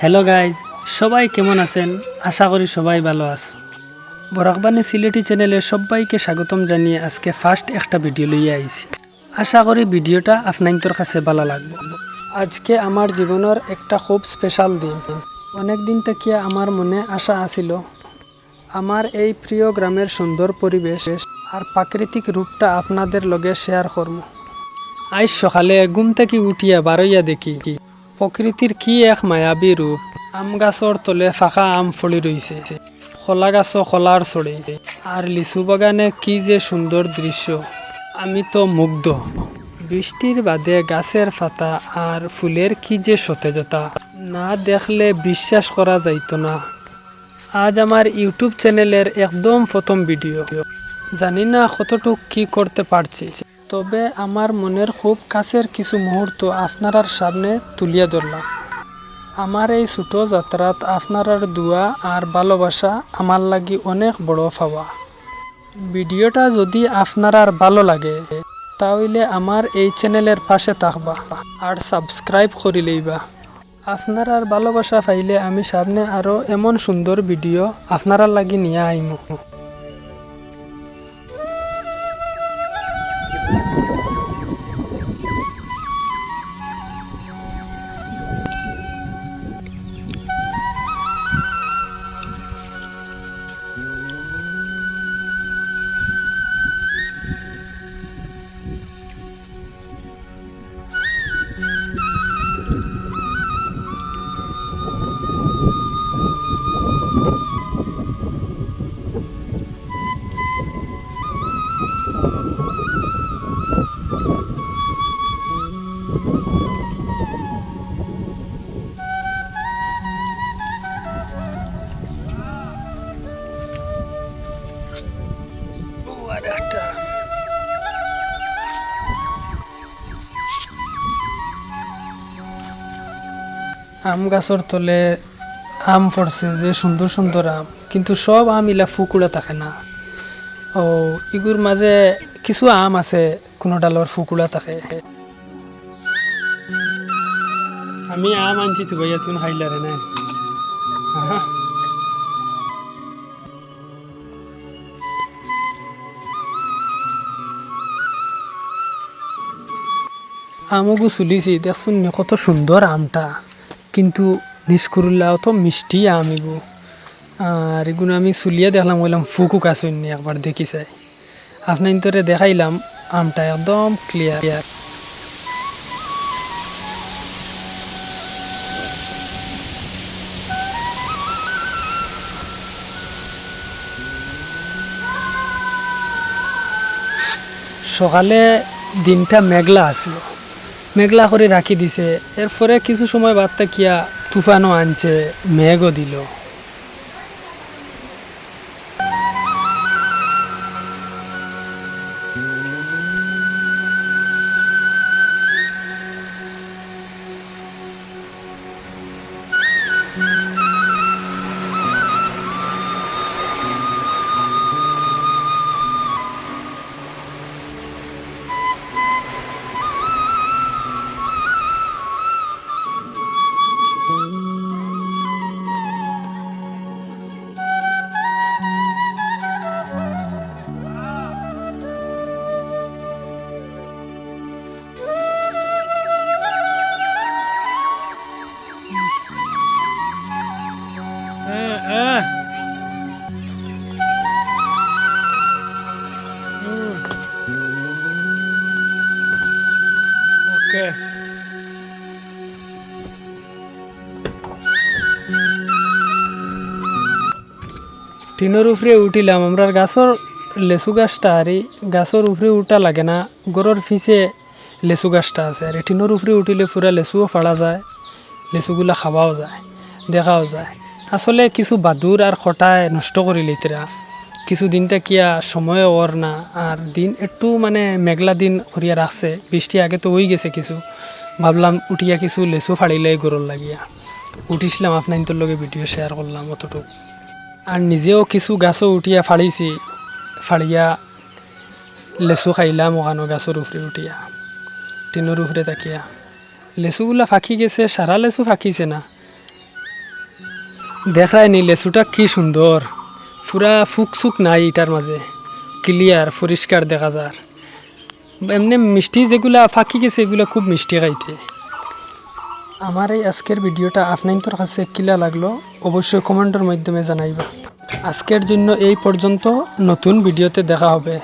Hello guys, সবাই কেমন আছেন? আশা করি সবাই ভালো আছে। বরাকবানি সিলেটি চ্যানেলে সবাইকে স্বাগতম জানিয়ে আজকে ফার্স্ট একটা ভিডিও লইয়া আইছি। আশা করি ভিডিওটা আপনাদের কাছে ভালো লাগবে। আজকে আমার জীবনের একটা খুব স্পেশাল দিন। অনেক দিন থেকে আমার মনে আশা আছিল আমার এই প্রিয় গ্রামের সুন্দর পরিবেশ আর প্রাকৃতিক রূপটা আপনাদের লগে শেয়ার করব। আজ সকালে ঘুম থেকে উঠিয়া বারইয়া দেখি প্রকৃতির কি এক মায়াবী রূপ। আম গাছর তলে ফাঁকা আম ফলি রইছে, কলা গাছ কলার ছড়ে, আর লিচু বাগানে কি যে সুন্দর দৃশ্য। আমি তো মুগ্ধ। বৃষ্টির বাদে গাছের পাতা আর ফুলের কি যে সতেজতা, না দেখলে বিশ্বাস করা যাইত না। আজ আমার ইউটিউব চ্যানেলের একদম প্রথম ভিডিও। জানি না কতটুক কি করতে পারছি, তবে আমার মনের খুব কাছের কিছু মুহূর্ত আপনার সামনে তুলিয়া ধরলাম। আমার এই ছোট যাত্রাত আপনার দোয়া আর ভালোবাসা আমার লাগি অনেক বড় পাওয়া। ভিডিওটা যদি আপনার ভালো লাগে তাহলে আমার এই চ্যানেলের পাশে থাকবা আর সাবস্ক্রাইব করে লইবা। আপনার ভালোবাসা পাইলে আমি সামনে আরও এমন সুন্দর ভিডিও আপনার লাগি নিয়ে আইমু। আম গাছর তলে আম পড়ছে, যে সুন্দর সুন্দর আম, কিন্তু সব আম ইলা ফুকুড়া থাকে না। ও ইগুর মাঝে কিছু আম আছে কোনো ডালর ফুকুড়া থাকে। আমি আম আনছি তো ভাইয়া, তুমি খাইলারে না? আমগু চুলিছি, দেখুন কত সুন্দর আমটা, কিন্তু নিষ্কুরুল্লা অত মিষ্টি আম এগু। আর এগুলো আমি চুলিয়ে দেখলাম, বললাম ফুকুক আসুন একবার দেখি চাই। আপনার তোরে দেখাইলাম আমটা একদম ক্লিয়ার। সকালে দিনটা মেঘলা আসলো, মেঘলা করে রাখি দিছে। এরপরে কিছু সময় বাদ কিয়া তুফানও আনছে, মেঘও দিল। ওকে, টিনের উপরে উঠিলাম। আমরা গাছর লেচু গাছটা, আর এই গাছর উপরে উঠা লাগে না, গরুর পিছে লেচু গাছটা আছে। আর টিনের উপরে উঠিলে পুরা লেচুও ফাড়া যায়, লেচুগুলা খাওয়াও যায়, দেখাও যায়। আসলে কিছু বাদুর আর খটায় নষ্ট করে লিতরা কিছুদিন কিয়া সময় ওর না। আর দিন একটু মানে মেঘলা দিন করিয়া রাখছে, বৃষ্টি আগে তো হয়ে গেছে কিছু। ভাবলাম উঠিয়া কিছু লেচু ফাড়িলে গরুর লাগিয়া উঠিছিলাম, আপনার তোর লগে ভিডিও শেয়ার করলাম অতটুকু। আর নিজেও কিছু গাছও উঠিয়া ফাড়িছি, ফাড়িয়া লেচু খাইলাম ওখানো গাছের উপরে উঠিয়া, টিনের উপরে তাকিয়া। লেচুগুলা ফাঁকি গেছে, সারা লেচু ফাঁকিছে না, দেখায় নি লেচুটা কি সুন্দর, পুরা ফুকসুক নাই, এটার মাঝে ক্লিয়ার পরিষ্কার দেখা যায়। এমনি মিষ্টি যেগুলা ফাঁকি গেছে এগুলো খুব মিষ্টি খাইতে। আমার এই আজকের ভিডিওটা আপনাদের কাছে কিলা লাগলো অবশ্যই কমেন্টের মাধ্যমে জানাইবা। আজকের জন্য এই পর্যন্ত, নতুন ভিডিওতে দেখা হবে।